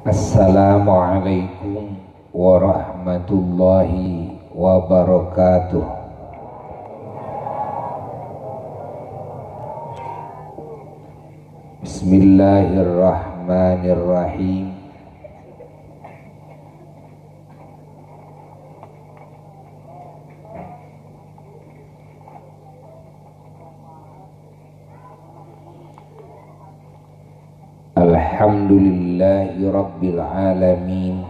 Assalamualaikum warahmatullahi wabarakatuh. Bismillahirrahmanirrahim. Alhamdulillahi rabbil alamin.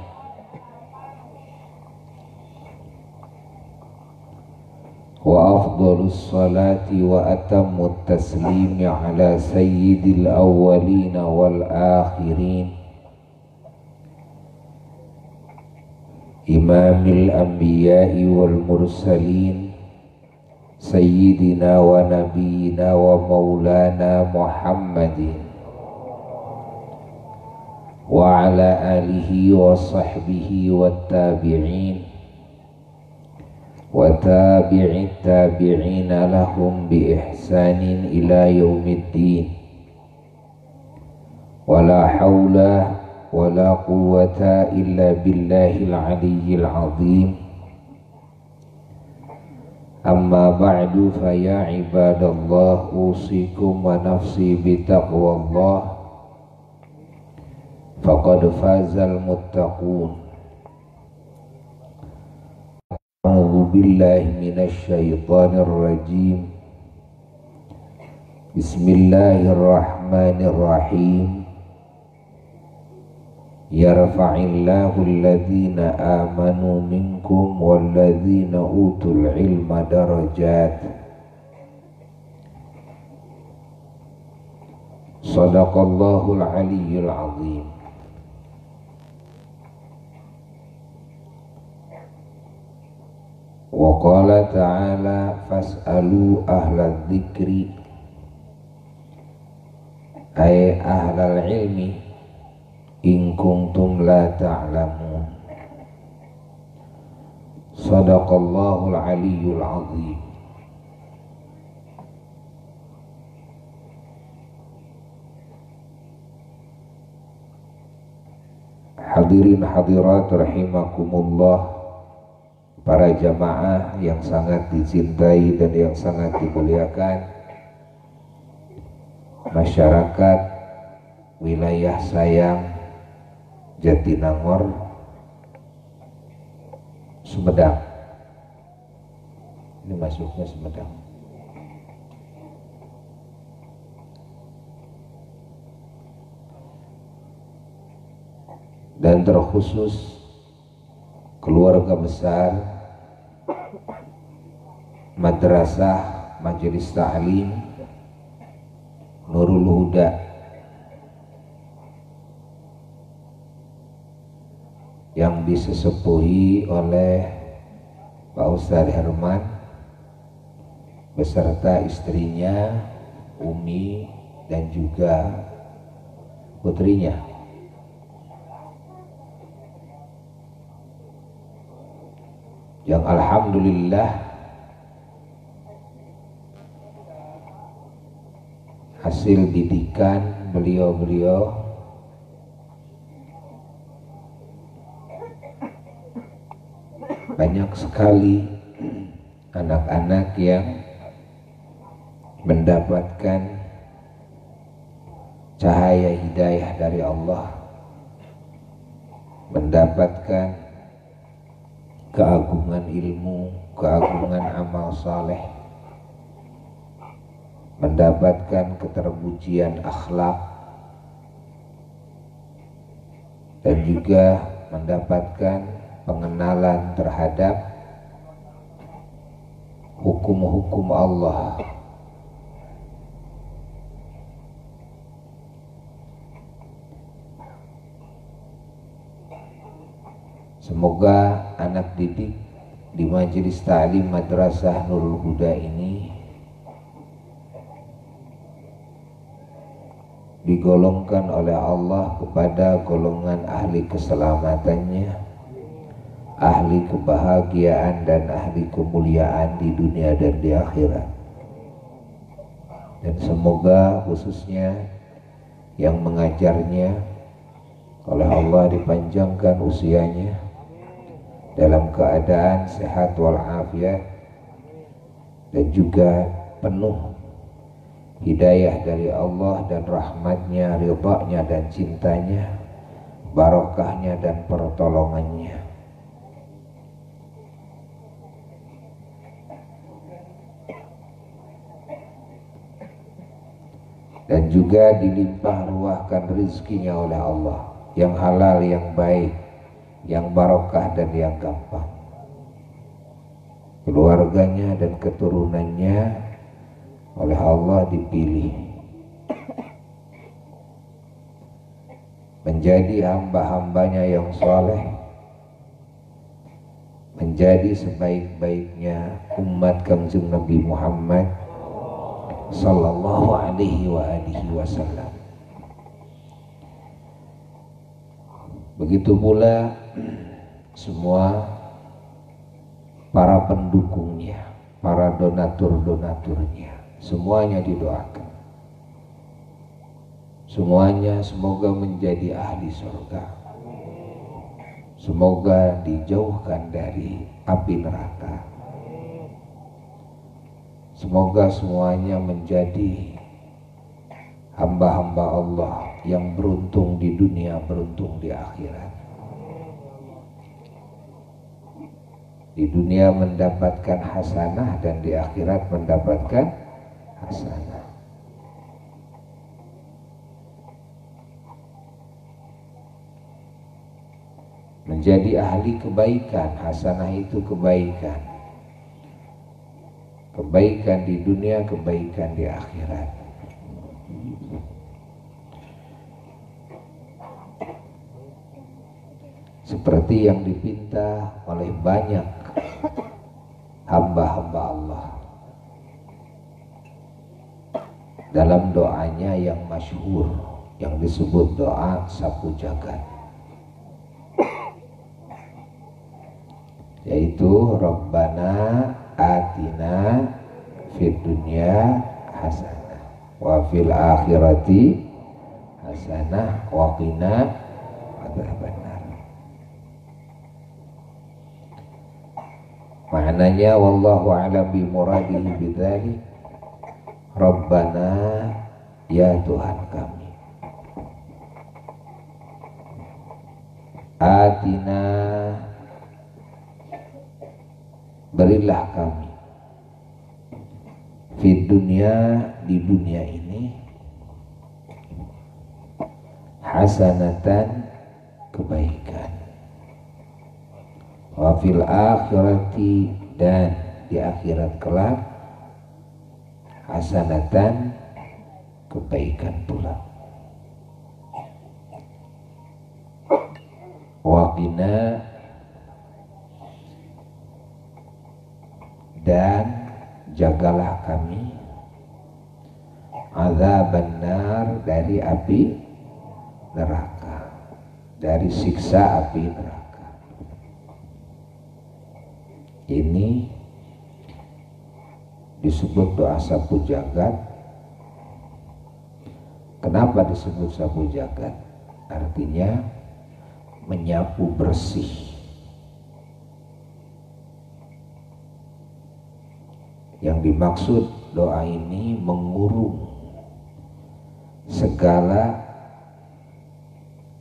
Wa afdhalus salati wa atammut taslimi ala sayyidil awwalin wal akhirin, imamil anbiya'i wal mursalin, sayyidina wa nabiyyina wa maulana Muhammadin wa ala alihi wa sahbihi wa tabi'in wa tabi'it tabi'ina lahum bi ihsanin ila yaumiddin. Wa la hawla wa la quwwata illa billahil aliyyil azim. Amma ba'du, fa ya ibadallah, usikum wa nafsi bi taqwallah. Faqad fazal muttaqun. A'udzu billahi minasy syaithanir rajim. Bismillahirrahmanirrahim. Yarfa'illahu alladhina amanu minkum walladhina utul ilma darajat. Shadaqallahul aliyyul azim. Wa qala ta'ala fas'alu ahla dzikri ay ahlal ilmi in kuntum la ta'lamun. Shadaqallahul aliyyul azim. Hadirin hadirat rahimakumullah, para jamaah yang sangat dicintai dan yang sangat dimuliakan, masyarakat wilayah Sayang, Jatinangor, Sumedang. Ini masuknya Sumedang. Dan terkhusus keluarga besar Madrasah Majelis Ta'lim Nurul Huda yang disesepuhi oleh Pak Ustadz Herman beserta istrinya Umi dan juga putrinya. Yang alhamdulillah hasil didikan beliau-beliau banyak sekali anak-anak yang mendapatkan cahaya hidayah dari Allah, mendapatkan keagungan ilmu, keagungan amal saleh, mendapatkan keterpujian akhlak, dan juga mendapatkan pengenalan terhadap hukum-hukum Allah. Semoga anak didik di Majelis Ta'lim Madrasah Nurul Huda ini digolongkan oleh Allah kepada golongan ahli keselamatannya, ahli kebahagiaan dan ahli kemuliaan di dunia dan di akhirat. Dan semoga khususnya yang mengajarnya, oleh Allah dipanjangkan usianya dalam keadaan sehat walafiat dan juga penuh hidayah dari Allah dan rahmatnya, ridhanya dan cintanya, barokahnya dan pertolongannya. Dan juga dilimpah ruahkan rizkinya oleh Allah, yang halal, yang baik, yang barokah dan yang gampang. Keluarganya dan keturunannya oleh Allah dipilih menjadi hamba-hambanya yang soleh, menjadi sebaik-baiknya umat Kangjeng Nabi Muhammad sallallahu alaihi wa alihi wasallam. Begitu pula semua para pendukungnya, para donatur-donaturnya, semuanya didoakan. Semuanya semoga menjadi ahli surga. Semoga dijauhkan dari api neraka. Semoga semuanya menjadi hamba-hamba Allah yang beruntung di dunia, beruntung di akhirat. Di dunia mendapatkan hasanah dan di akhirat mendapatkan hasanah. Menjadi ahli kebaikan, hasanah itu kebaikan. Kebaikan di dunia, kebaikan di akhirat. Seperti yang dipinta oleh banyak hamba-hamba Allah dalam doanya yang masyhur, yang disebut doa sapu jagat, yaitu Rabbana atina fid dunya hasanah wa fil akhirati hasanah wa qina adzabannar. Maknanya wallahu a'lam bi muradihi bidzalik. Rabbana, ya Tuhan kami, atina, berilah kami, fid dunya, di dunia ini, hasanatan, kebaikan, wa fil akhirati, dan di akhirat kelak, hasanatan, kebaikan pula, wa qina, dan jagalah kami, adzabannar, dari api neraka, dari siksa api neraka. Ini disebut doa sapu jagat. Kenapa disebut sapu jagat? Artinya menyapu bersih. Yang dimaksud doa ini mengurung segala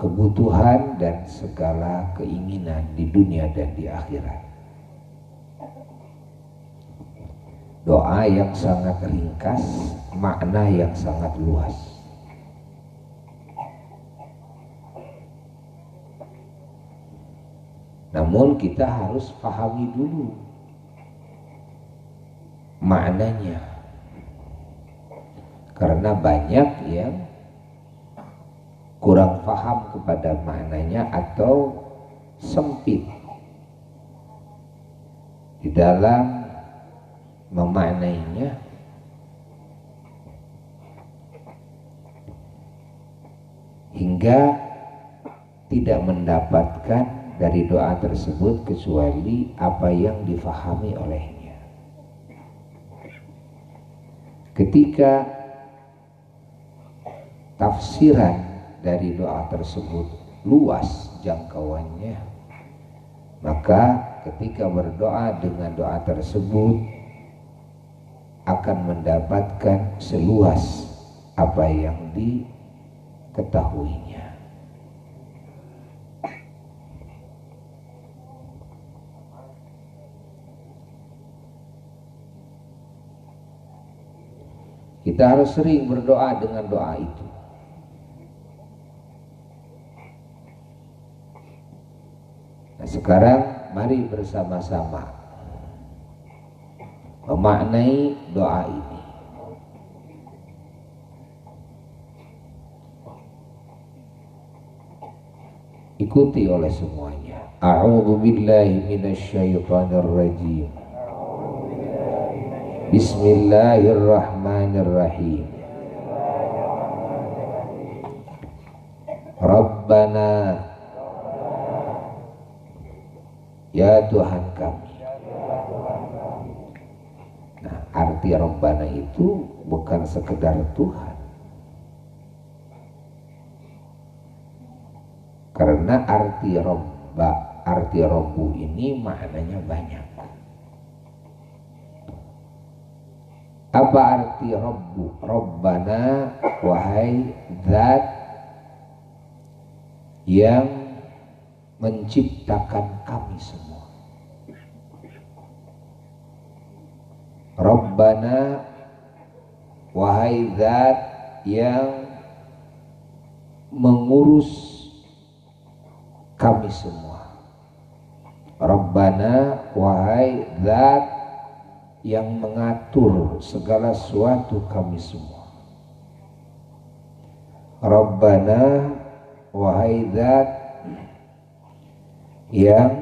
kebutuhan dan segala keinginan di dunia dan di akhirat. Doa yang sangat ringkas, makna yang sangat luas. Namun kita harus pahami dulu maknanya, karena banyak yang kurang paham kepada maknanya atau sempit di dalam memaknainya, hingga tidak mendapatkan dari doa tersebut kecuali apa yang difahami olehnya. Ketika tafsiran dari doa tersebut luas jangkauannya, maka ketika berdoa dengan doa tersebut akan mendapatkan seluas apa yang diketahuinya. Kita harus sering berdoa dengan doa itu. Nah, sekarang mari bersama-sama memaknai doa ini. Ikuti oleh semuanya. A'udzu billahi minasyaitonir rajim. Bismillahirrahmanirrahim. Rabbana, ya Tuhan kami. Nah, arti Rabbana itu bukan sekedar Tuhan, karena arti Rabbu ini maknanya banyak. Apa arti Rabbu? Rabbana, wahai zat yang menciptakan kami semua. Rabbana, wahai zat yang mengurus kami semua. Rabbana, wahai zat yang mengatur segala sesuatu kami semua. Rabbana, wahai zat yang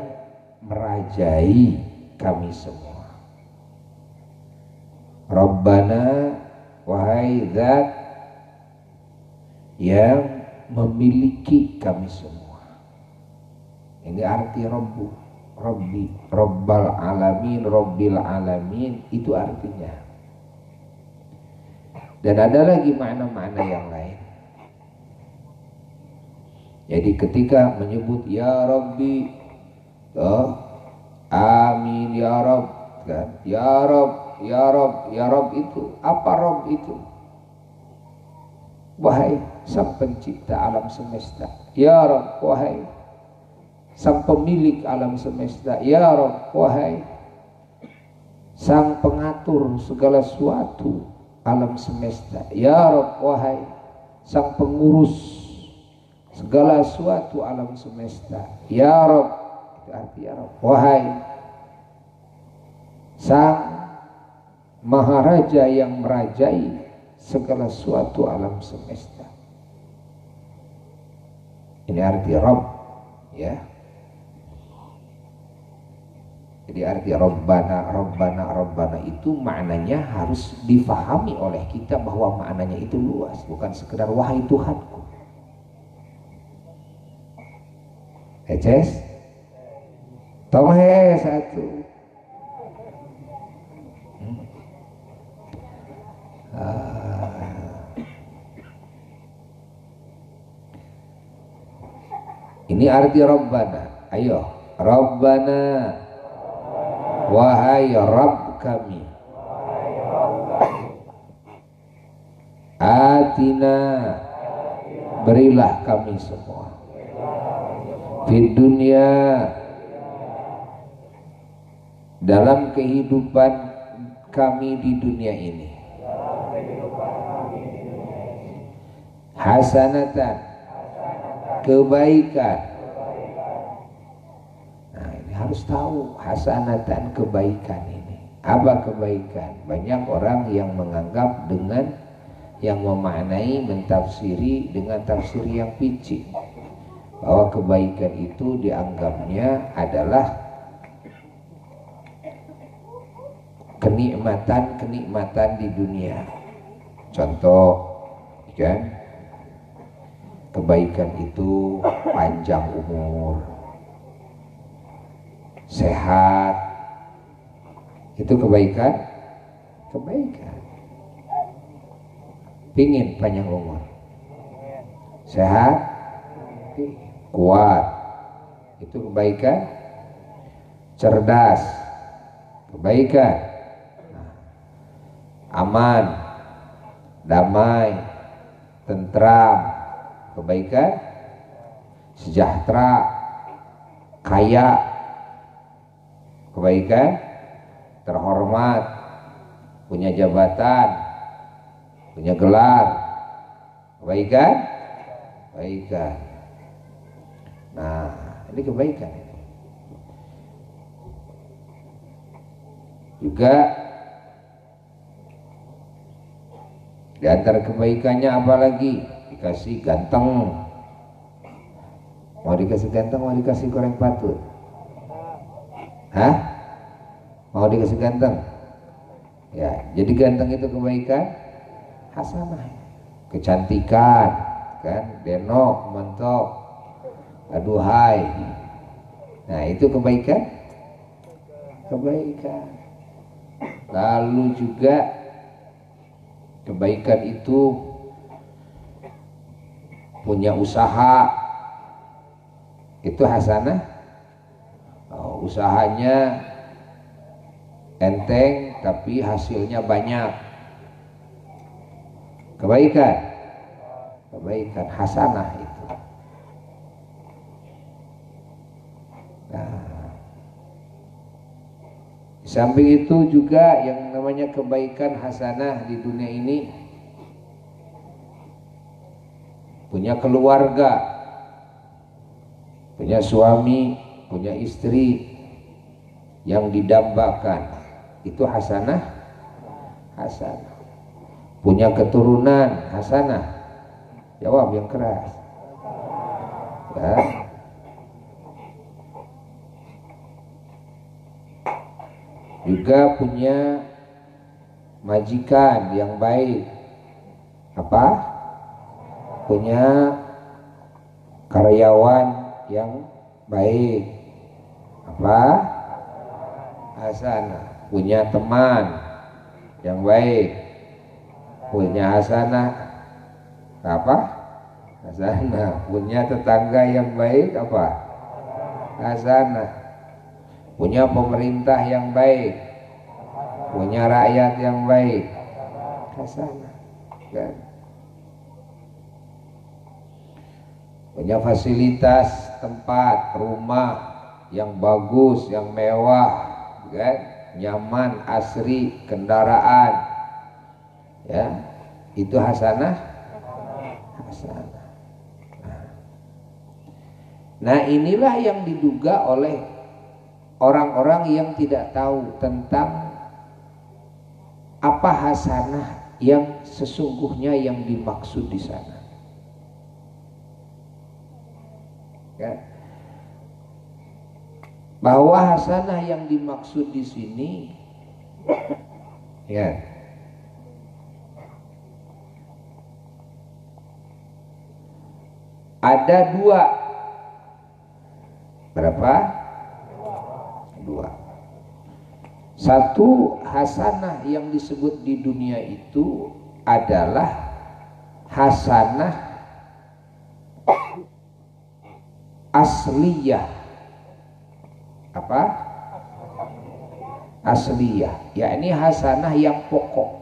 merajai kami semua. Rabbana, wahai zat yang memiliki kami semua. Ini arti Rabbu. Rabbi, Rabbal alamin, Rabbil alamin, itu artinya. Dan ada lagi makna-makna yang lain. Jadi ketika menyebut ya Rabbi, amin ya Rabb, kan? Ya Rabb, ya Rabb, ya Rabb itu apa? Rabb itu wahai sang pencipta alam semesta. Ya Rabb, wahai sang pemilik alam semesta. Ya Rabb, wahai sang pengatur segala sesuatu alam semesta. Ya Rabb, wahai sang pengurus segala sesuatu alam semesta. Ya Rabb, itu arti ya Rabb, wahai sang maharaja yang merajai segala sesuatu alam semesta. Ini arti Rabb, ya. Jadi arti Rabbana, Rabbana, Rabbana itu maknanya harus difahami oleh kita bahwa maknanya itu luas, bukan sekedar wahai Tuhanku. Eces, tohe satu. Ini arti Rabbana. Ayo, Rabbana, wahai Rabb kami. Atina, berilah kami semua. Fid dunya, dalam kehidupan kami di dunia ini. Hasanatan, kebaikan. Nah, ini harus tahu hasanatan, kebaikan ini. Apa kebaikan? Banyak orang yang menganggap dengan yang memaknai, mentafsiri dengan tafsir yang picik, bahwa kebaikan itu dianggapnya adalah kenikmatan di dunia. Contoh, kan? Kebaikan itu panjang umur, sehat. Itu kebaikan. Pingin panjang umur, sehat, kuat, itu kebaikan. Cerdas, kebaikan. Aman, damai, tentram, kebaikan. Sejahtera, kaya, kebaikan. Terhormat, punya jabatan, punya gelar, kebaikan. Kebaikan. Nah, ini kebaikan. Juga di antara kebaikannya apalagi? Dikasih ganteng. Mau dikasih ganteng, mau dikasih goreng patut? Hah? Mau dikasih ganteng? Ya, jadi ganteng itu kebaikan hasanah. Kecantikan, kan? Denok, mentok, aduhai. Nah, itu kebaikan. Kebaikan. Lalu juga kebaikan itu punya usaha, itu hasanah. Usahanya enteng tapi hasilnya banyak, kebaikan. Kebaikan hasanah itu. Nah, di samping itu juga yang namanya kebaikan hasanah di dunia ini, punya keluarga, punya suami, punya istri yang didambakan, itu hasanah. Hasanah. Punya keturunan, hasanah. Jawab yang keras. Ya. Juga punya majikan yang baik. Apa? Punya karyawan yang baik. Apa? Hasanah. Punya teman yang baik. Punya hasanah. Apa? Hasanah. Punya tetangga yang baik. Apa? Hasanah. Punya pemerintah yang baik, punya rakyat yang baik, hasanah, kan? Punya fasilitas tempat, rumah yang bagus, yang mewah, kan? Nyaman, asri, kendaraan, ya, itu hasanah. Hasanah. Nah, inilah yang diduga oleh orang-orang yang tidak tahu tentang apa hasanah yang sesungguhnya yang dimaksud di sana. Ya. Bahwa hasanah yang dimaksud di sini, ya, ada dua. Berapa? Dua. Satu, hasanah yang disebut di dunia itu adalah hasanah asliyah. Apa? Asliyah, yakni hasanah yang pokok.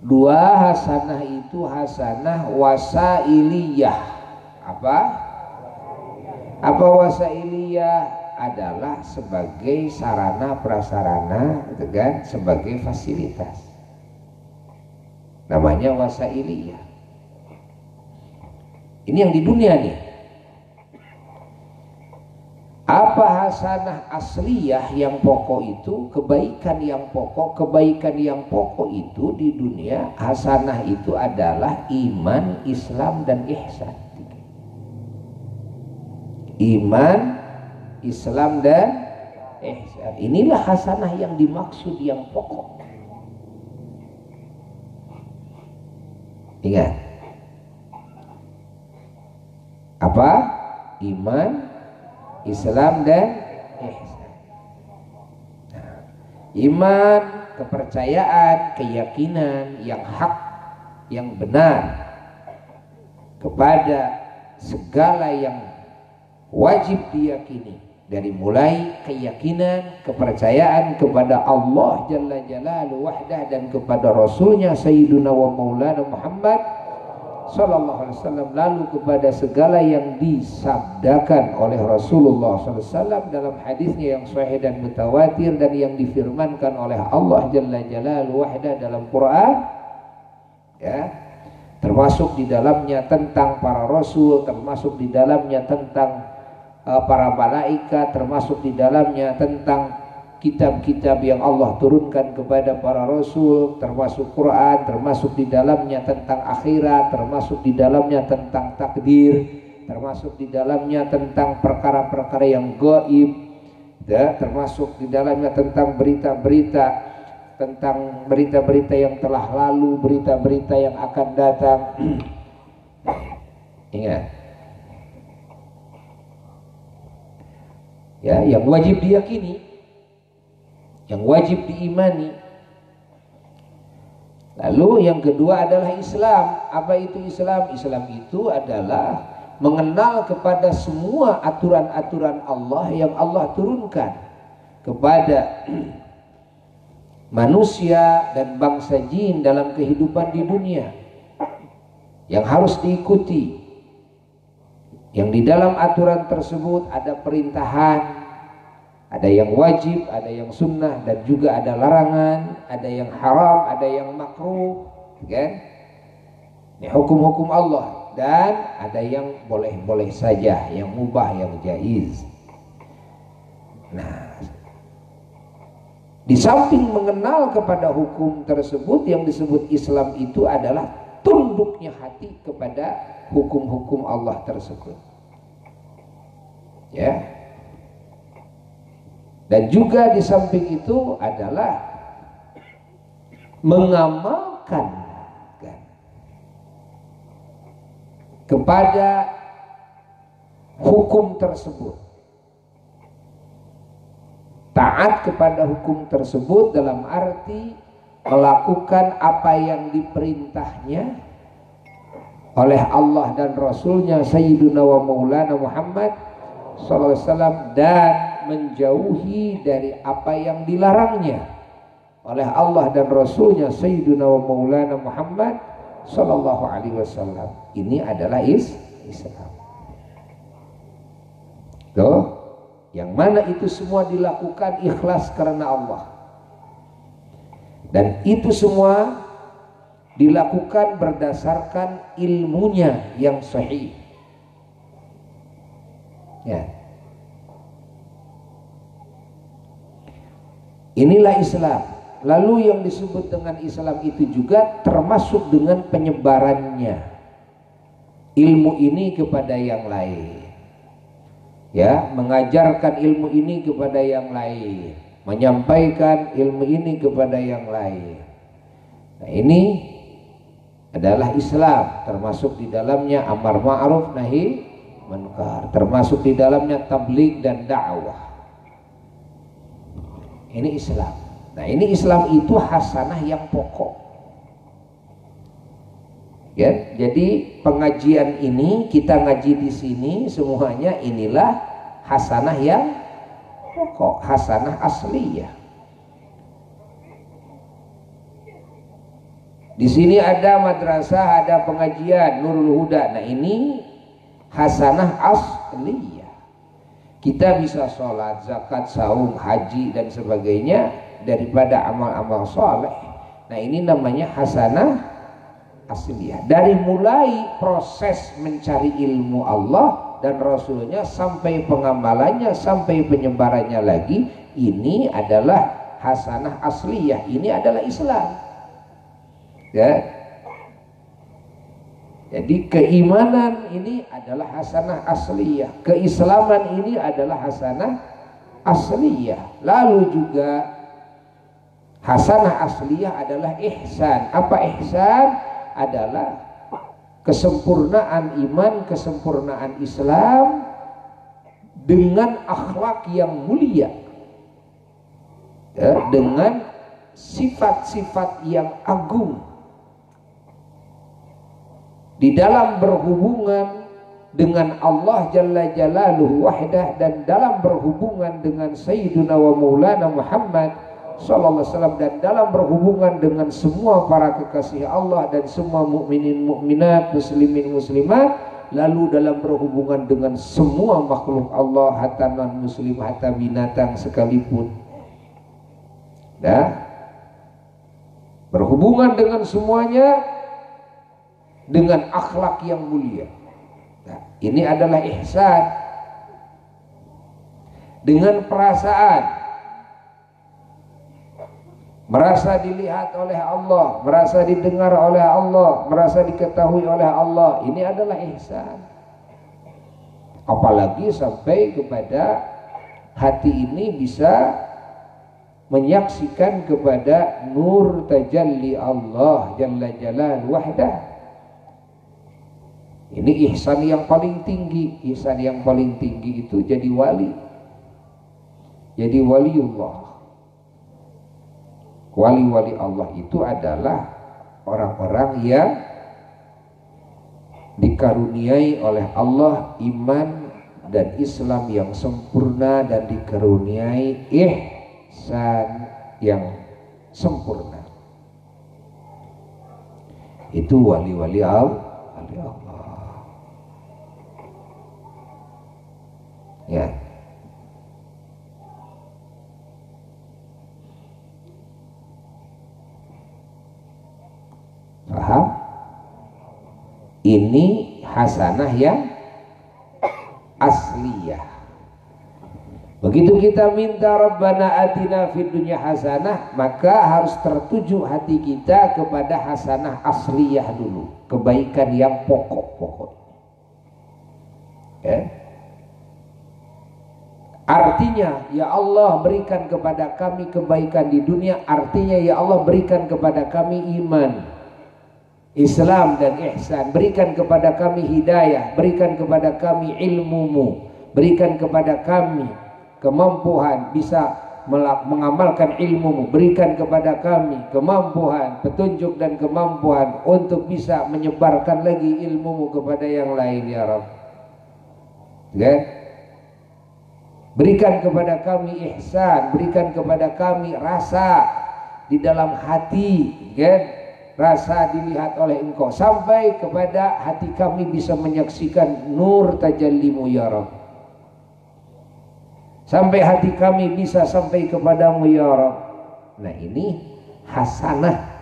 Dua, hasanah itu hasanah wasailiyah. Apa? Apa wasailiyah? Adalah sebagai sarana prasarana, gitu kan? Sebagai fasilitas. Namanya wasailiyah. Ini yang di dunia nih. Apa hasanah asliyah yang pokok itu? Kebaikan yang pokok. Kebaikan yang pokok itu di dunia, hasanah itu adalah iman, Islam, dan ihsan. Iman, Islam, dan ihsan. Inilah hasanah yang dimaksud yang pokok. Ingat. Apa? Iman, Islam, dan ihsan. Nah, iman, kepercayaan, keyakinan yang hak, yang benar. kepada segala yang wajib diyakini, dari mulai keyakinan, kepercayaan kepada Allah Jalla Jalaluhu wahdah dan kepada Rasulnya Sayyiduna wa Maulana Muhammad Sallallahu Alaihi Wasallam, lalu kepada segala yang disabdakan oleh Rasulullah SAW dalam hadisnya yang sahih dan mutawatir dan yang difirmankan oleh Allah Jalla Jalaluhu wahdah dalam Quran, ya, termasuk di dalamnya tentang para rasul, termasuk di dalamnya tentang para malaikat, termasuk di dalamnya tentang kitab-kitab yang Allah turunkan kepada para rasul, termasuk Quran, termasuk di dalamnya tentang akhirat, termasuk di dalamnya tentang takdir, termasuk di dalamnya tentang perkara-perkara yang gaib, ya, termasuk di dalamnya tentang berita-berita, tentang berita-berita yang telah lalu, berita-berita yang akan datang. Ingat, ya, yang wajib diyakini, yang wajib diimani. Lalu yang kedua adalah Islam. Apa itu Islam? Islam itu adalah mengenal kepada semua aturan-aturan Allah yang Allah turunkan kepada manusia dan bangsa jin dalam kehidupan di dunia, yang harus diikuti, yang di dalam aturan tersebut ada perintahan, ada yang wajib, ada yang sunnah, dan juga ada larangan, ada yang haram, ada yang makruh, kan? Ini hukum-hukum Allah, dan ada yang boleh-boleh saja, yang mubah, yang jaiz. Nah, di samping mengenal kepada hukum tersebut, yang disebut Islam itu adalah tunduknya hati kepada hukum-hukum Allah tersebut, ya. Dan juga di samping itu adalah mengamalkan kepada hukum tersebut, taat kepada hukum tersebut dalam arti melakukan apa yang diperintahnya oleh Allah dan Rasulnya Sayyiduna wa Maulana Muhammad sallallahu alaihi wasallam, dan menjauhi dari apa yang dilarangnya oleh Allah dan Rasulnya Sayyiduna wa Maulana Muhammad sallallahu alaihi wasallam. Ini adalah Islam. Tuh, yang mana itu semua dilakukan ikhlas karena Allah, dan itu semua dilakukan berdasarkan ilmunya yang sahih, ya. Inilah Islam. Lalu yang disebut dengan Islam itu juga termasuk dengan penyebarannya ilmu ini kepada yang lain, ya, mengajarkan ilmu ini kepada yang lain, menyampaikan ilmu ini kepada yang lain. Nah, ini adalah Islam, termasuk di dalamnya amar ma'ruf nahi munkar, termasuk di dalamnya tabligh dan dakwah. Ini Islam. Nah, ini Islam itu hasanah yang pokok, ya. Jadi pengajian ini, kita ngaji di sini semuanya, inilah hasanah yang pokok, hasanah asliyah. Di sini ada madrasah, ada pengajian Nurul Huda. Nah, ini hasanah asliyah. Kita bisa sholat, zakat, saum, haji dan sebagainya daripada amal-amal soleh. Nah, ini namanya hasanah asliyah. Dari mulai proses mencari ilmu Allah dan Rasulnya sampai pengamalannya, sampai penyebarannya lagi, ini adalah hasanah asliyah. Ini adalah Islam, ya. Jadi keimanan ini adalah hasanah asliyah, keislaman ini adalah hasanah asliyah. Lalu juga hasanah asliyah adalah ihsan. Apa ihsan? Adalah kesempurnaan iman, kesempurnaan Islam dengan akhlak yang mulia, ya, dengan sifat-sifat yang agung. di dalam berhubungan dengan Allah Jalla Jalaluhu wahdah, dan dalam berhubungan dengan Sayyiduna wa Maulana Muhammad sallallahu alaihi wasallam, dan dalam berhubungan dengan semua para kekasih Allah dan semua mukminin mukminat, muslimin muslimat, lalu dalam berhubungan dengan semua makhluk Allah, hatta non muslim, hatta binatang sekalipun. Nah, berhubungan dengan semuanya dengan akhlak yang mulia. Nah, ini adalah ihsan. Dengan perasaan, merasa dilihat oleh Allah, merasa didengar oleh Allah, merasa diketahui oleh Allah, ini adalah ihsan. Apalagi sampai kepada hati ini bisa menyaksikan kepada nur tajalli Allah Jalla Jalal wahdah. Ini ihsan yang paling tinggi. Ihsan yang paling tinggi itu jadi wali, jadi waliullah. Wali-wali Allah itu adalah orang-orang yang dikaruniai oleh Allah iman dan Islam yang sempurna, dan dikaruniai ihsan yang sempurna. Itu wali-wali Allah. Ya. Paham? Ini hasanah yang asliyah. Begitu kita minta Rabbana atina fid dunya hasanah, maka harus tertuju hati kita kepada hasanah asliyah dulu, kebaikan yang pokok-pokok. Ya. Artinya, ya Allah berikan kepada kami kebaikan di dunia. Artinya, ya Allah berikan kepada kami iman, Islam dan ihsan. Berikan kepada kami hidayah, berikan kepada kami ilmumu, berikan kepada kami kemampuan bisa mengamalkan ilmumu, berikan kepada kami kemampuan, petunjuk dan kemampuan untuk bisa menyebarkan lagi ilmumu kepada yang lain, ya Rabb. Ya? Berikan kepada kami ihsan, berikan kepada kami rasa di dalam hati, kan? Rasa dilihat oleh Engkau, sampai kepada hati kami bisa menyaksikan nur tajallimu, ya Rabb. Sampai hati kami bisa sampai kepadamu, ya Rabb. Nah, ini hasanah,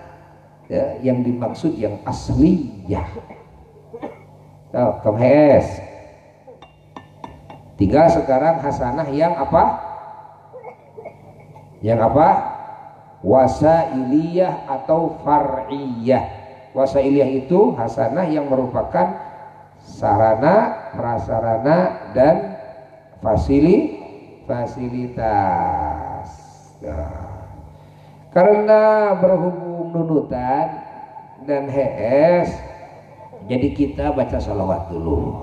ya, yang dimaksud yang asliyah. Kamu HS. Tinggal sekarang hasanah yang apa? Yang apa? Wasailiyah atau far'iyah. Wasailiyah itu hasanah yang merupakan sarana, prasarana, dan fasilitas. Nah, karena berhubung nunutan dan HS, jadi kita baca salawat dulu,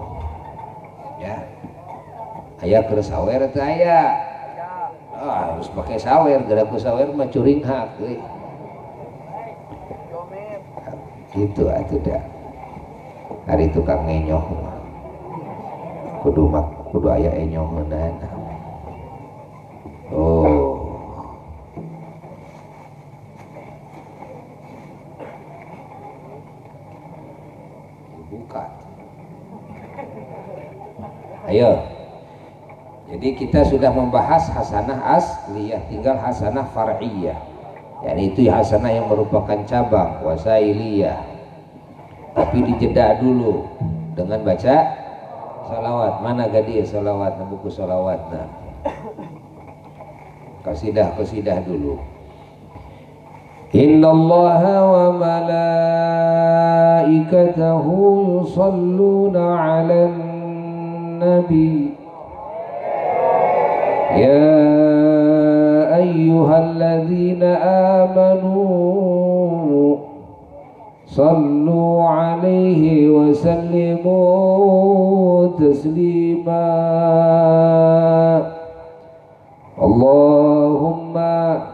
ya. Ayah keur sawer teh aya. Harus pakai sawer, gara ku sawer mah curing hak euy. Gitu atuh dah. Hari tukang ngenyoh mah. Kudu aya enyoheunan. Oh. Buka. Ayo. Jadi kita sudah membahas hasanah asliyah, tinggal hasanah far'iyah. Itu hasanah yang merupakan cabang wasailiyah. Tapi dijeda dulu dengan baca salawat. Mana gadi salawat, buku salawat. Nah, kasidah dulu. Innallaha wa malaikatahu yusalluna 'alan nabi. Ya ayyuhalladzina amanu sallu alaihi wa sallimu taslima. Allahumma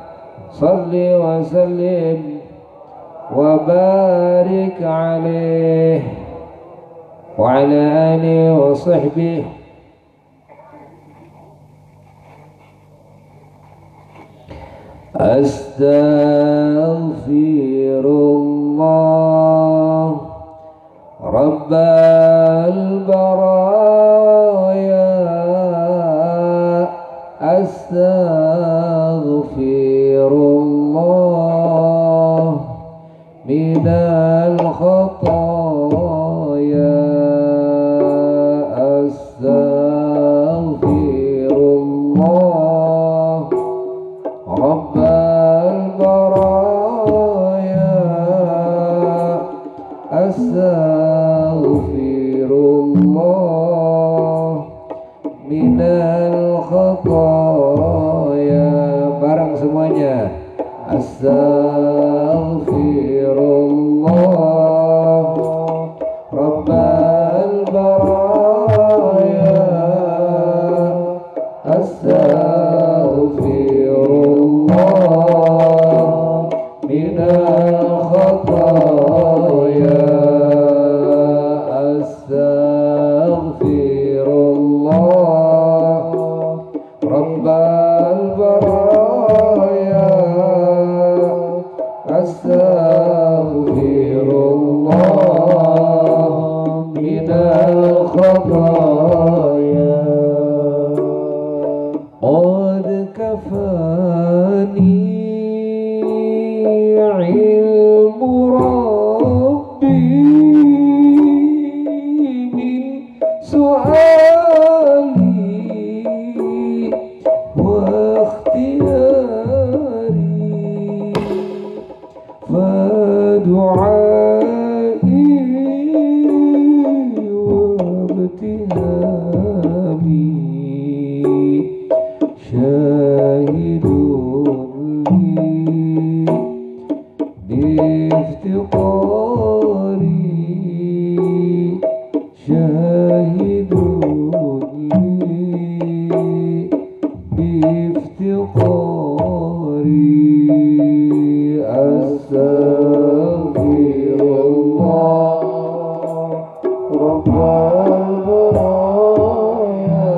salli wa sallim wa barik alaihi وعلى آله وصحبه أستغفر الله رب البرايا أستغفر الله من الخطايا أستغفر الله رب البرايا أستغفر الله من الخطايا. Bareng semuanya. Astaghfirullah Rabbal baraya Astaghfirullah minal khataya Astaghfirullah Rabbal baraya Astaghfirullah minal khataya qad kafani ilmu rabbi min su'ali wa ikhtiyari فدعائي وابتهامي شاهد لي بافتقاري شاهد لي بافتقاري Astaghfirullah Rabbal baraya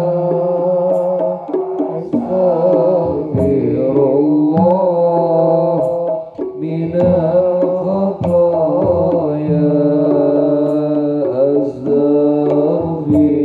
Astaghfirullah minal khataya Astaghfirullah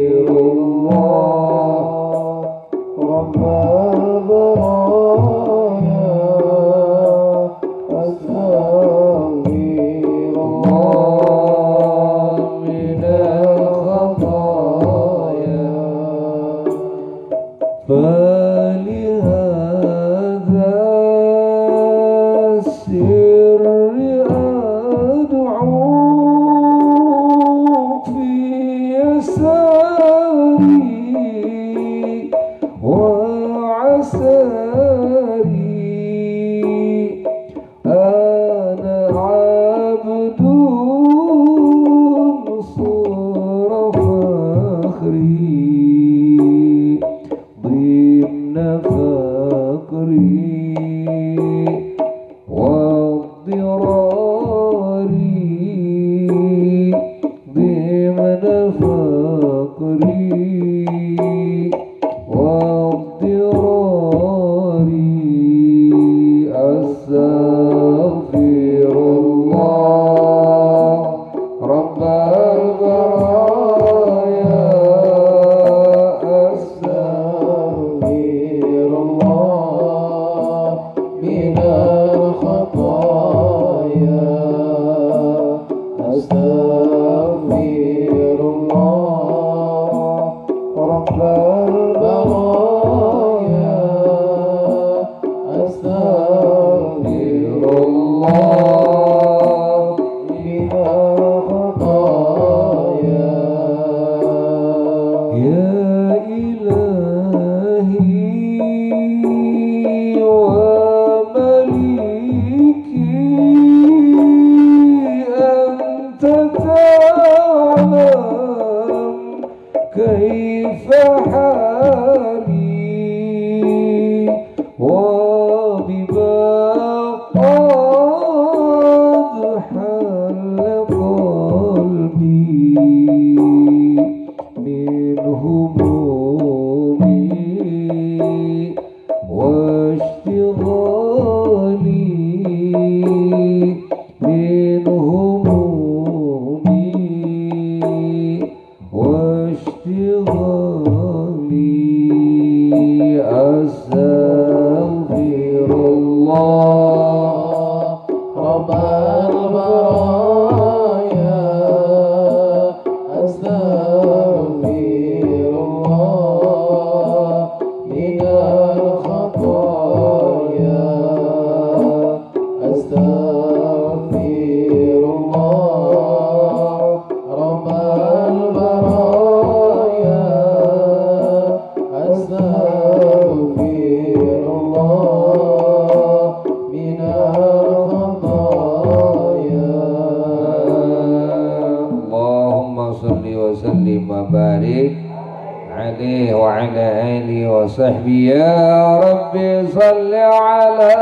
وصحبه يا ربي صل على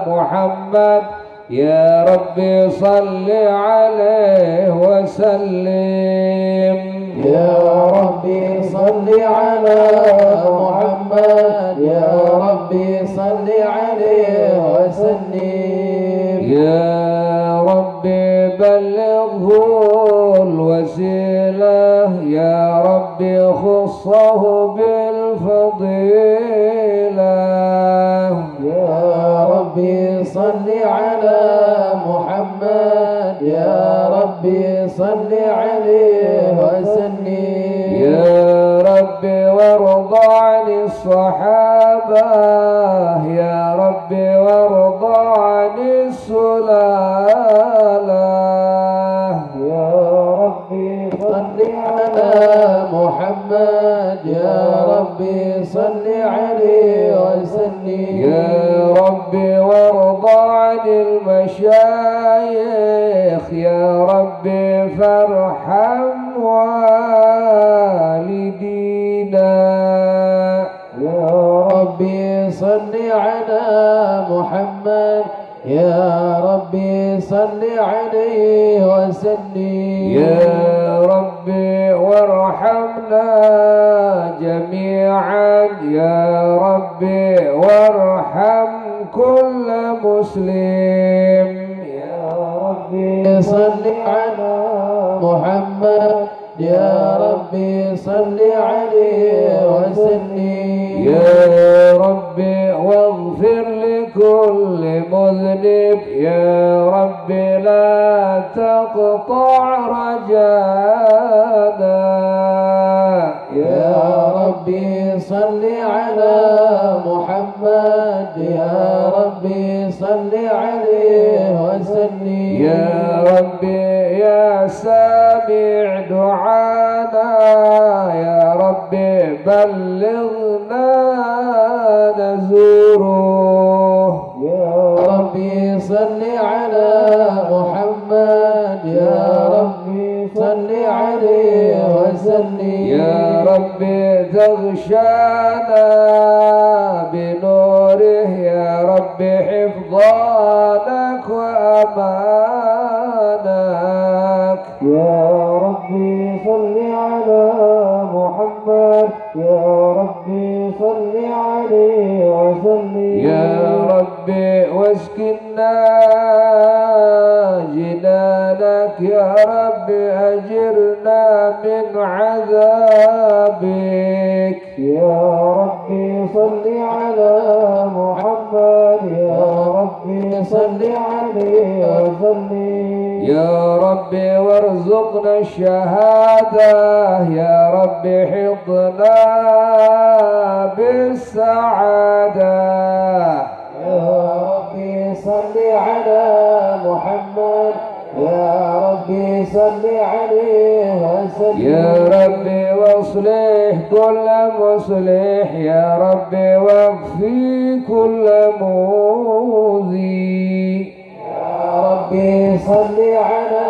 محمد يا ربي صل عليه وسلم يا ربي صل على محمد يا ربي صل عليه وسلم يا ربي بلغه الوسيلة يا ربي خصه بالفضيلة يا ربي صل على محمد يا ربي صل عليه وسلم يا ربي وارض عن الصحابة يا ربي وارض عن السلالة يا ربي صل على محمد يا ربي صل عليه وسلم يا ربي وارض عن المشايخ يا ربي فارحم والدينا يا ربي صل على محمد يا ربي صل عليه وسلم يا ربي وارحمنا جميعا يا ربي وارحم كل مسلم يا ربي صل على محمد يا ربي صل عليه وسلم يا ربي واغفر لكل مذنب يا ربي لا تقطع رجانا يا ربي صل على محمد يا ربي صل عليه وسلم يا ربي يا سامع دعانا يا ربي بلغنا نزوره يا ربي صل على محمد يا ربي صل عليه وسلم يا ربي تغشانا بنوره يا ربي حفظانك وأمانك يا ربي صل على محمد يا ربي صل عليه وسلم يا ربي واسكننا جنانك يا ربي أجرنا من عذابك يا ربي صل على محمد يا ربي صل عليه وسلم يا ربي وارزقنا الشهادة يا ربي حطنا بالسعادة يا ربي صل على محمد يا ربي صل عليه وسلم يا ربي واصلح كل مصلح يا ربي واكفي كل مؤذي يا ربي صل على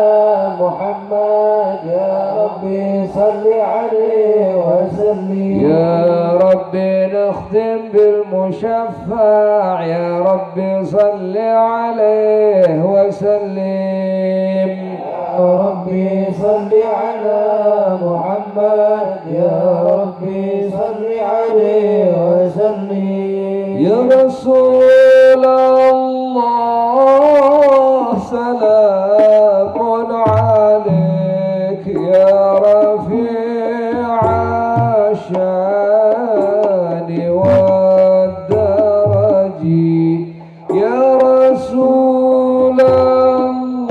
محمد يا ربي صل عليه وسلم يا ربي نختم بالمشفع يا ربي صل عليه وسلم يا ربي صل على محمد يا ربي صل عليه وسلم يا رسول الله سلام عليك يا رفيع الشان والدرج يا رسول الله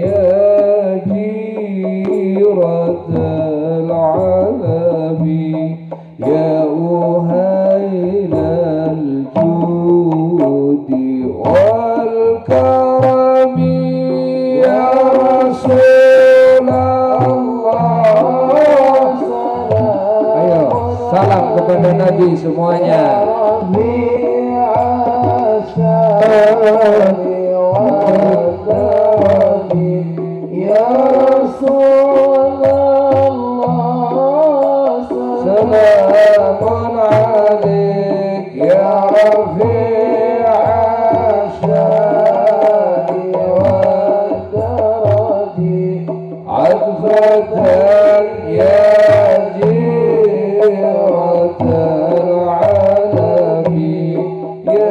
يا جيرة العلم يا أهيل الجود والكرم يا رسول الله. Ayo salam kepada Nabi semuanya. Ya Rasulullah, salamun alaik ya rafi'a syari wa daraji adfatan ya jiratal alami ya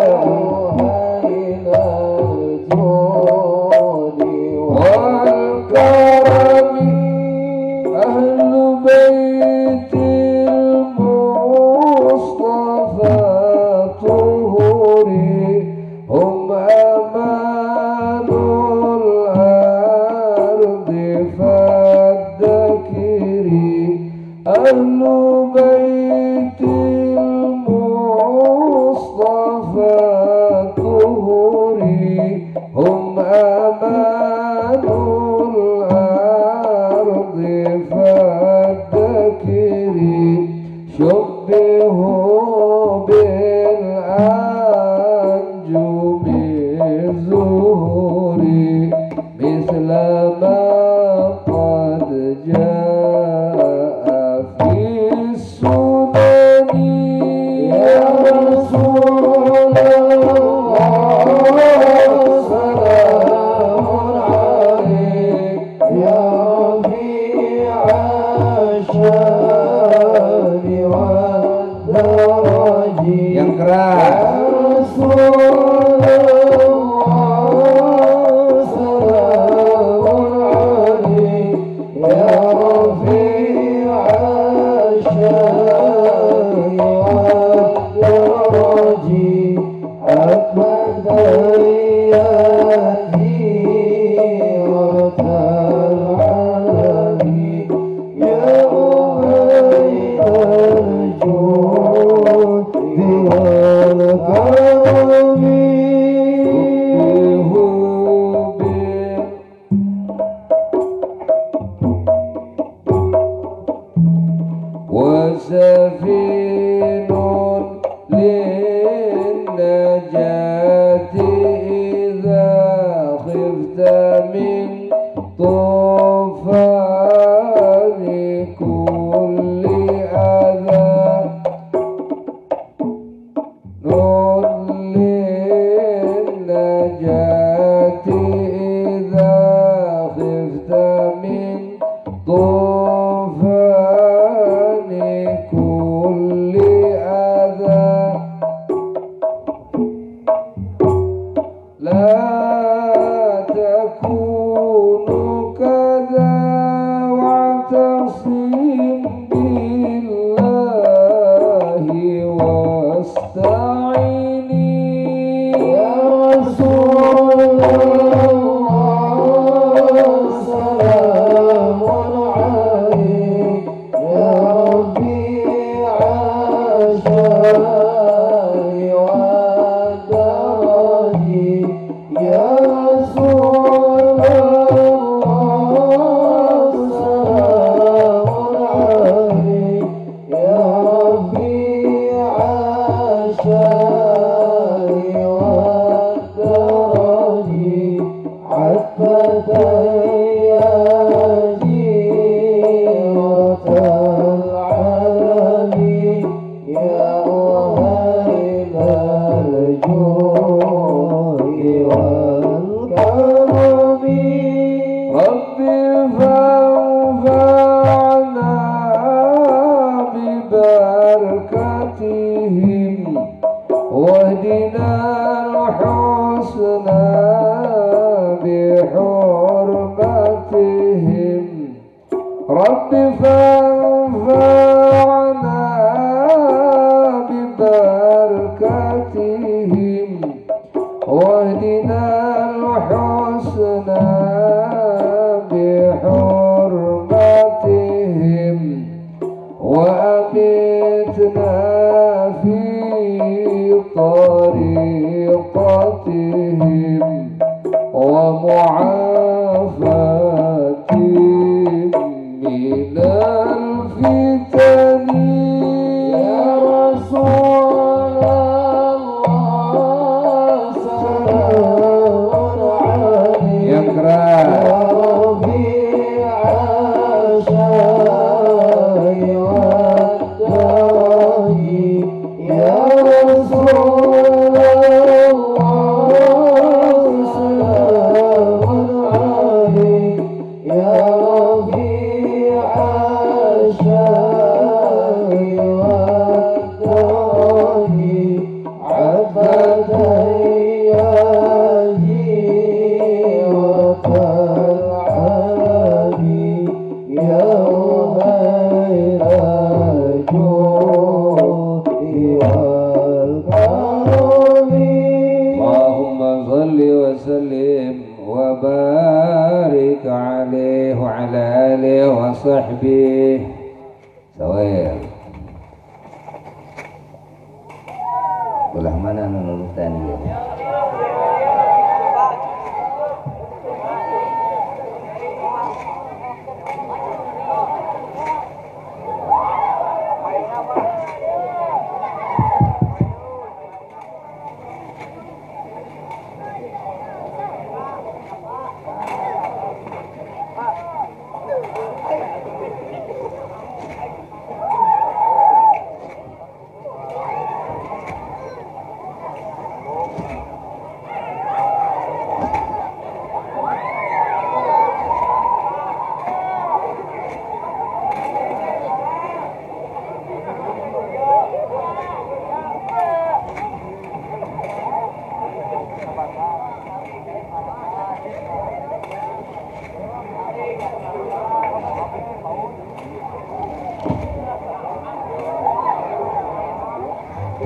واهدنا الحسنى وعلى آله وصحبه سوير. Belah mana nurutan dia?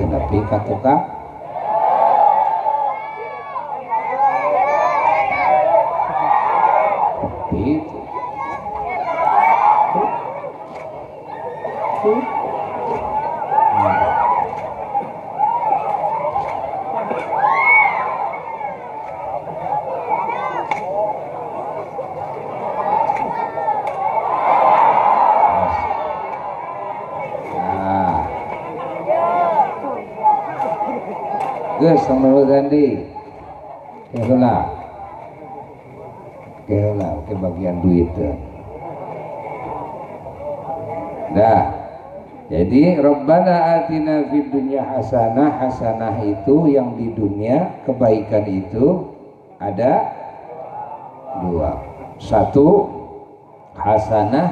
Tapi katuka itu Gus, sama Randi, kehola, ke bagian duit. Dah, jadi Rabbana atina fid dunya hasanah, hasanah itu yang di dunia kebaikan itu ada dua. Satu, hasanah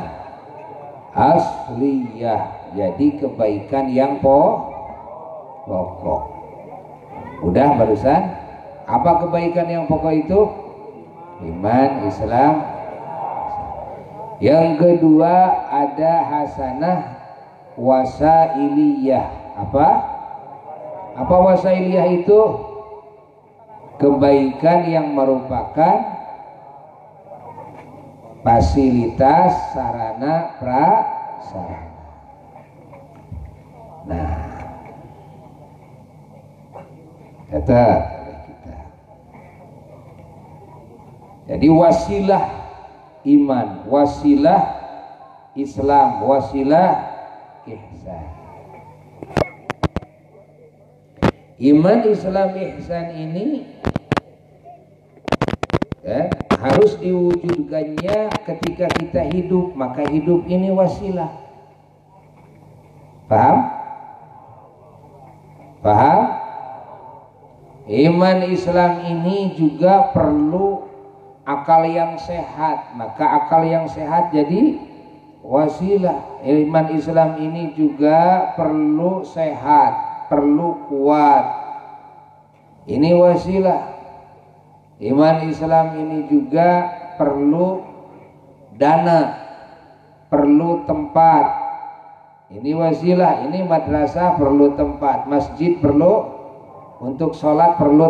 asliyah, jadi kebaikan yang pokok. Udah barusan, apa kebaikan yang pokok itu? Iman, Islam. Yang kedua ada hasanah wasailiyah. Apa wasailiyah itu? Kebaikan yang merupakan fasilitas sarana prasarana. Nah, kata kita. Jadi wasilah iman, wasilah Islam, wasilah ihsan. Iman, Islam, ihsan ini harus diwujudkannya ketika kita hidup, maka hidup ini wasilah. Paham? Paham? Iman, Islam ini juga perlu akal yang sehat, maka akal yang sehat jadi wasilah. Iman, Islam ini juga perlu sehat, perlu kuat, ini wasilah. Iman, Islam ini juga perlu dana, perlu tempat, ini wasilah. Ini madrasah perlu tempat, masjid perlu, untuk sholat perlu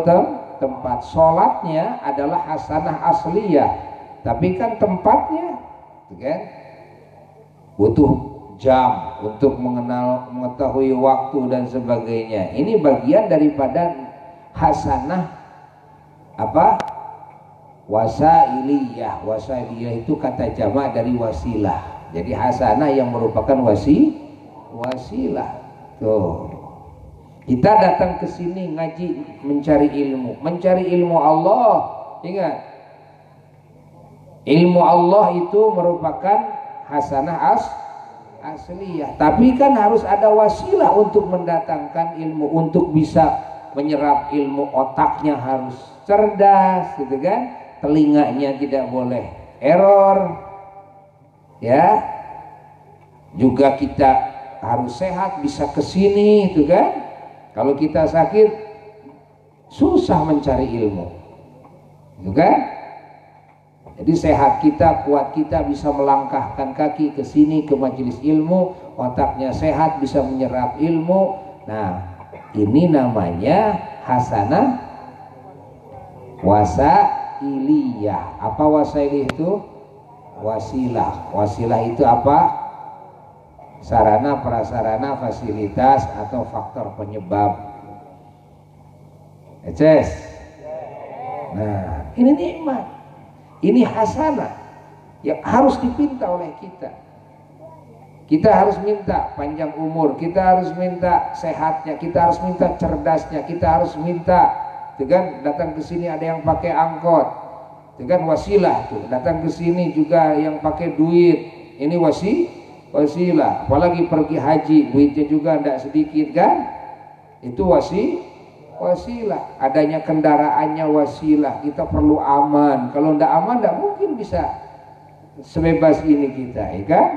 tempat. Sholatnya adalah hasanah asliyah, tapi kan tempatnya kan butuh jam untuk mengetahui waktu dan sebagainya. Ini bagian daripada hasanah wasailiyah. Wasailiyah itu kata jamak dari wasilah. Jadi hasanah yang merupakan wasilah. Tuh. Kita datang ke sini ngaji, mencari ilmu Allah. Ingat, ilmu Allah itu merupakan hasanah asliyah. Tapi kan harus ada wasilah untuk mendatangkan ilmu, untuk bisa menyerap ilmu. Otaknya harus cerdas, gitu kan? Telinganya tidak boleh error, ya. Juga kita harus sehat, bisa ke sini, gitu kan? Kalau kita sakit, susah mencari ilmu, gitu kan? Jadi sehat kita, kuat kita, bisa melangkahkan kaki ke sini ke majelis ilmu, otaknya sehat, bisa menyerap ilmu. Nah, ini namanya hasanah wasailiyah. Apa wasailiyah itu? wasilah. Wasilah itu apa? Sarana, prasarana, fasilitas atau faktor penyebab. Eces. Nah, ini nikmat. Ini hasanah yang harus dipinta oleh kita. Kita harus minta panjang umur, kita harus minta sehatnya, kita harus minta cerdasnya, kita harus minta, kan datang ke sini ada yang pakai angkot, kan wasilah tuh. Datang ke sini juga yang pakai duit, ini wasilah. Apalagi pergi haji, duitnya juga tidak sedikit kan? Itu wasilah. Adanya kendaraannya wasilah. Kita perlu aman. Kalau tidak aman, tidak mungkin bisa sebebas ini kita, ya kan?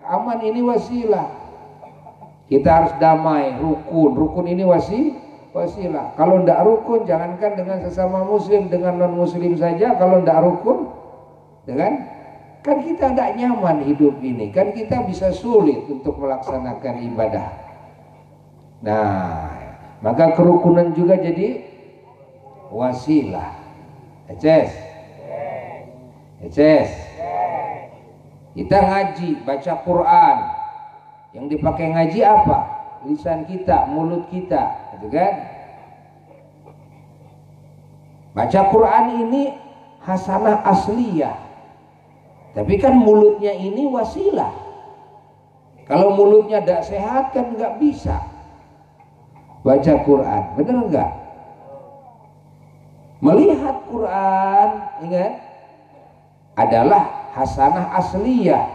Aman ini wasilah. Kita harus damai, rukun. Rukun ini wasilah. Kalau tidak rukun, jangankan dengan sesama muslim, dengan non muslim saja. Kalau tidak rukun, ya kan kita tidak nyaman hidup ini. Kan kita bisa sulit untuk melaksanakan ibadah. Nah, maka kerukunan juga jadi wasilah. Eces. Kita ngaji, baca Quran. Yang dipakai ngaji apa? Lisan kita, mulut kita, gitu kan? Baca Quran ini hasanah asliyah. Tapi kan mulutnya ini wasilah. Kalau mulutnya tidak sehat kan nggak bisa baca Quran, benar nggak? Melihat Quran, ingat, adalah hasanah asliyah.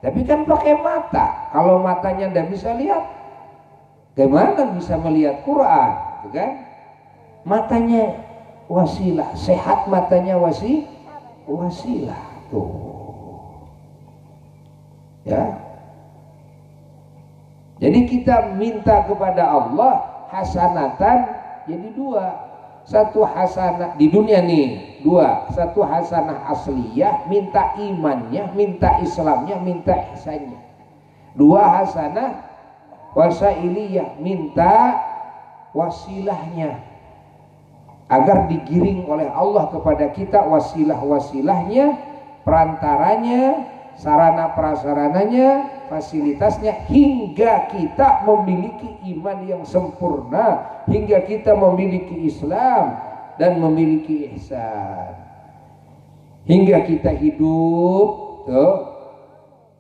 Tapi kan pakai mata. Kalau matanya tidak bisa lihat, gimana bisa melihat Quran? Gitu kan? Matanya wasilah, sehat matanya wasilah tuh. Ya. Jadi kita minta kepada Allah hasanatan jadi dua. Satu hasanah di dunia nih, dua. Satu hasanah asliyah, minta imannya, minta Islamnya, minta ihsannya. Dua hasanah wasailiyah, minta wasilahnya, agar digiring oleh Allah kepada kita wasilah-wasilahnya, perantaranya, sarana prasarananya, fasilitasnya, hingga kita memiliki iman yang sempurna, hingga kita memiliki Islam dan memiliki ihsan, hingga kita hidup tuh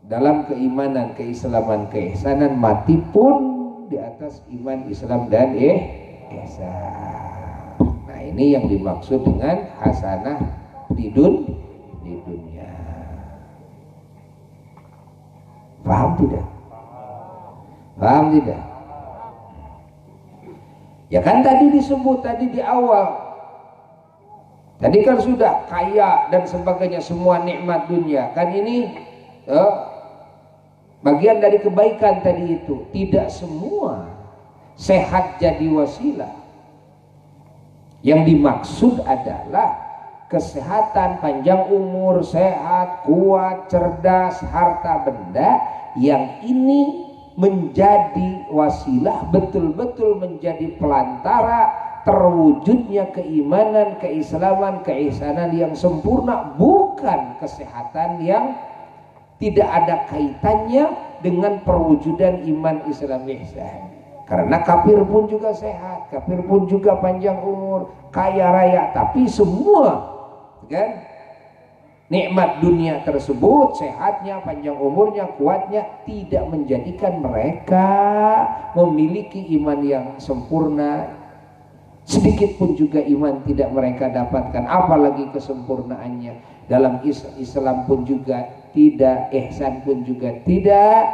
dalam keimanan, keislaman, keihsanan, mati pun di atas iman, Islam dan ihsan. Nah, ini yang dimaksud dengan hasanah di dunia. Paham tidak? Paham tidak? Ya kan tadi disebut tadi di awal. Tadi kan sudah kaya dan sebagainya, semua nikmat dunia. Kan ini bagian dari kebaikan tadi itu. Tidak semua sehat jadi wasilah. Yang dimaksud adalah kesehatan, panjang umur, sehat, kuat, cerdas, harta benda yang ini menjadi wasilah, betul-betul menjadi pelantara terwujudnya keimanan, keislaman, keihsanan yang sempurna, bukan kesehatan yang tidak ada kaitannya dengan perwujudan iman, Islam, ihsan. Karena kafir pun juga sehat, kafir pun juga panjang umur, kaya raya, tapi semua kan nikmat dunia tersebut, sehatnya, panjang umurnya, kuatnya, tidak menjadikan mereka memiliki iman yang sempurna. Sedikit pun juga iman tidak mereka dapatkan, apalagi kesempurnaannya. Dalam Islam pun juga tidak, ihsan pun juga tidak.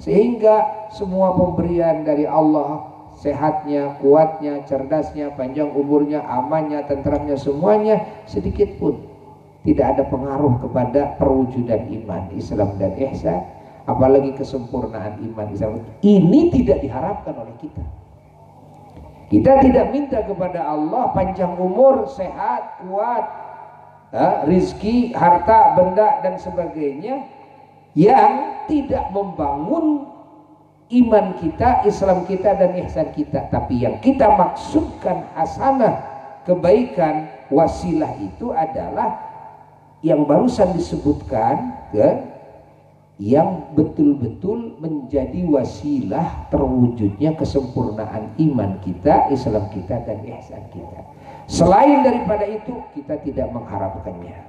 Sehingga semua pemberian dari Allah, sehatnya, kuatnya, cerdasnya, panjang umurnya, amannya, tentramnya, semuanya sedikit pun tidak ada pengaruh kepada perwujudan iman, Islam dan ihsan, apalagi kesempurnaan iman, Islam. Ini tidak diharapkan oleh kita. Kita tidak minta kepada Allah panjang umur, sehat, kuat, rizki, harta, benda dan sebagainya yang tidak membangun iman kita, Islam kita dan ihsan kita. Tapi yang kita maksudkan hasanah, kebaikan, wasilah itu adalah yang barusan disebutkan ya, yang betul-betul menjadi wasilah terwujudnya kesempurnaan iman kita, Islam kita, dan ihsan kita. Selain daripada itu kita tidak mengharapkannya.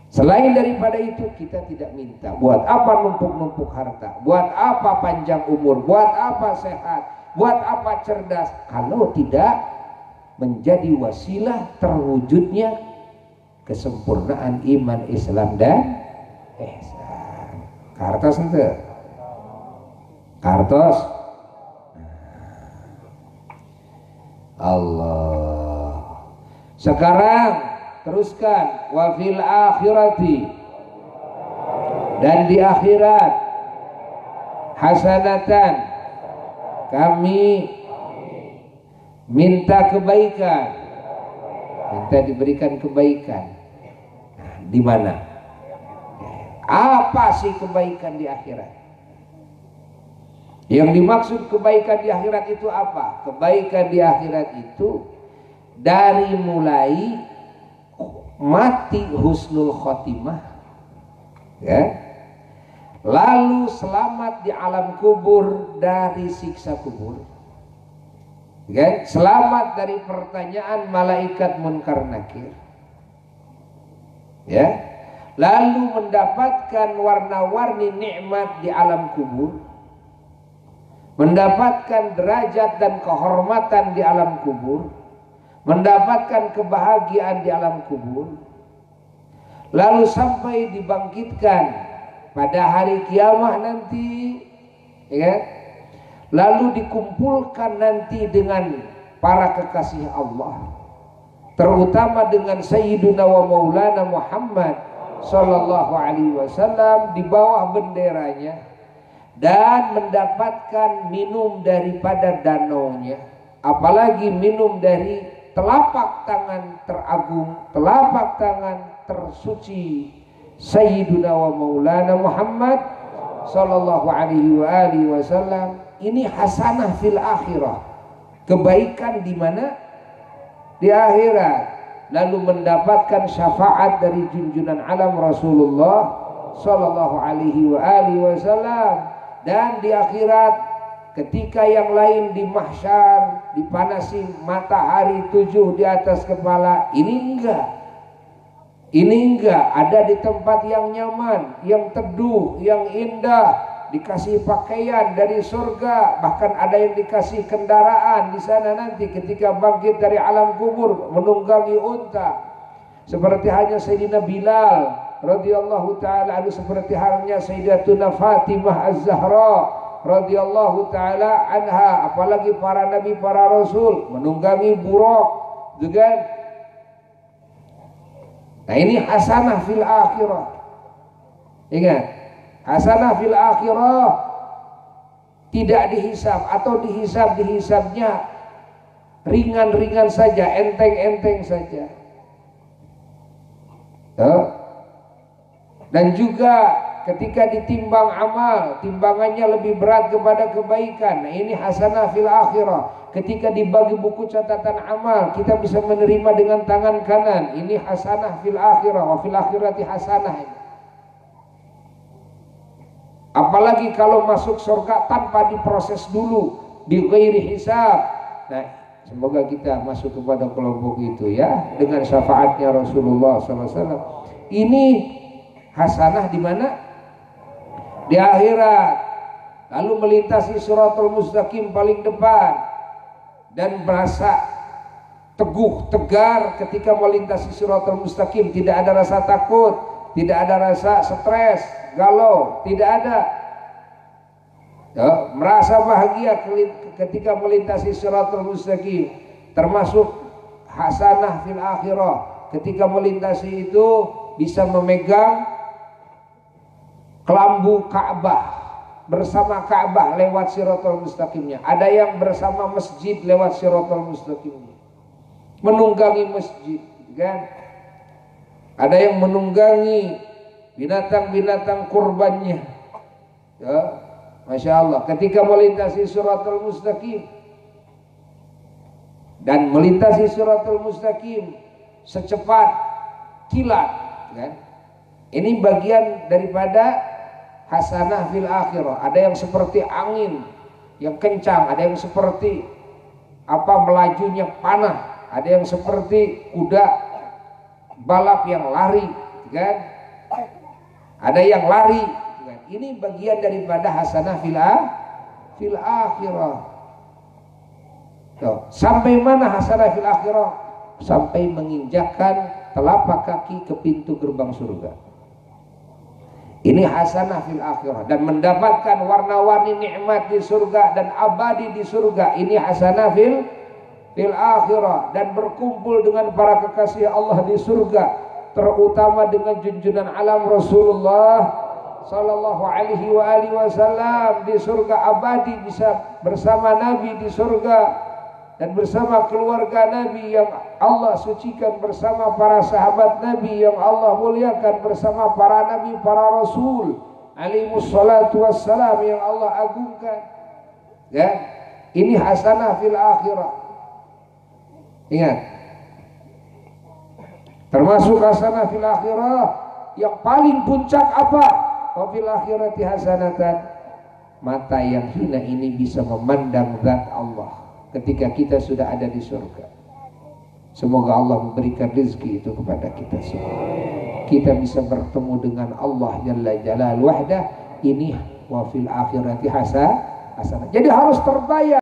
Selain daripada itu kita tidak minta. Buat apa numpuk-numpuk harta? Buat apa panjang umur? Buat apa sehat? Buat apa cerdas? Kalau tidak menjadi wasilah terwujudnya kesempurnaan iman, Islam, dan ihsan. Kartos ente, kartos. Allah. Sekarang teruskan, wa fil akhirati, dan di akhirat, hasanatan, kami minta kebaikan, minta diberikan kebaikan. Nah, di mana? Apa sih kebaikan di akhirat? Yang dimaksud kebaikan di akhirat itu apa? Kebaikan di akhirat itu dari mulai mati husnul khotimah, ya, lalu selamat di alam kubur dari siksa kubur, ya, selamat dari pertanyaan malaikat munkar nakir, ya, lalu mendapatkan warna-warni nikmat di alam kubur, mendapatkan derajat dan kehormatan di alam kubur, mendapatkan kebahagiaan di alam kubur, lalu sampai dibangkitkan pada hari kiamat nanti, ya, lalu dikumpulkan nanti dengan para kekasih Allah, terutama dengan Sayyiduna wa Maulana Muhammad Sallallahu Alaihi Wasallam di bawah benderanya, dan mendapatkan minum daripada danaunya, apalagi minum dari telapak tangan teragung, telapak tangan tersuci Sayyiduna wa Maulana Muhammad Sallallahu Alaihi Wasallam. Ini hasanah fil akhirah, kebaikan di mana? Di akhirat. Lalu mendapatkan syafaat dari junjungan alam Rasulullah Sallallahu Alaihi Wasallam. Dan di akhirat, ketika yang lain di mahsyar dipanasi matahari 7 di atas kepala, ini enggak, ada di tempat yang nyaman, yang teduh, yang indah, dikasih pakaian dari surga, bahkan ada yang dikasih kendaraan di sana nanti ketika bangkit dari alam kubur menunggangi unta, seperti halnya Sayyidina Bilal radhiyallahu taala anhu, seperti halnya Sayyidatuna Fatimah Az-Zahra radhiyallahu taala anha, apalagi para nabi, para rasul menunggangi buraq juga. Nah, ini hasanah fil akhirah. Ingat, hasanah fil akhirah tidak dihisab, atau dihisabnya ringan-ringan saja, enteng-enteng saja. Dan juga ketika ditimbang amal, timbangannya lebih berat kepada kebaikan. Nah, ini hasanah fil akhirah. Ketika dibagi buku catatan amal, kita bisa menerima dengan tangan kanan. Ini hasanah fil akhirah, wa fil akhirati hasanah. Apalagi kalau masuk surga tanpa diproses dulu, di ghairi hisab. Nah, semoga kita masuk kepada kelompok itu ya, dengan syafaatnya Rasulullah SAW. Ini hasanah di mana? Di akhirat. Lalu melintasi Shiratal Mustaqim paling depan, dan merasa teguh, tegar ketika melintasi Shiratal Mustaqim. Tidak ada rasa takut, tidak ada rasa stres, galau, tidak ada. Ya, merasa bahagia ketika melintasi Shiratal Mustaqim. Termasuk hasanah fil akhirah, ketika melintasi itu bisa memegang kelambu Ka'bah, bersama Ka'bah lewat Shiratal Mustaqimnya. Ada yang bersama masjid lewat Shiratal Mustaqimnya, menunggangi masjid, kan? Ada yang menunggangi binatang-binatang kurbannya, ya, Masya Allah, ketika melintasi Shiratal Mustaqim. Dan melintasi Shiratal Mustaqim secepat kilat, kan? Ini bagian daripada hasanah fil akhirah. Ada yang seperti angin yang kencang, ada yang seperti melajunya panah, ada yang seperti kuda balap yang lari, kan? Ada yang lari, kan? Ini bagian daripada hasanah fil akhirah. Tuh. Sampai mana hasanah fil akhirah? Sampai menginjakkan telapak kaki ke pintu gerbang surga. Ini hasanah fil akhirah, dan mendapatkan warna-warni nikmat di surga dan abadi di surga. Ini hasanah fil akhirah, dan berkumpul dengan para kekasih Allah di surga, terutama dengan junjungan alam Rasulullah sallallahu alaihi wasallam di surga abadi, bisa bersama Nabi di surga dan bersama keluarga Nabi yang Allah sucikan, bersama para sahabat Nabi yang Allah muliakan, bersama para Nabi, para Rasul alaihimus salatu wassalam yang Allah agungkan. Ya, ini hasanah fil akhirah. Ingat, termasuk hasanah fil akhirah yang paling puncak apa? Wa fil akhirati hasanatan. Mata yang hina ini bisa memandang zat Allah ketika kita sudah ada di surga. Semoga Allah memberikan rezeki itu kepada kita semua. Kita bisa bertemu dengan Allah Jalla Jalal wahdah. Ini wa fil akhirati hasanah. Jadi harus terbayar.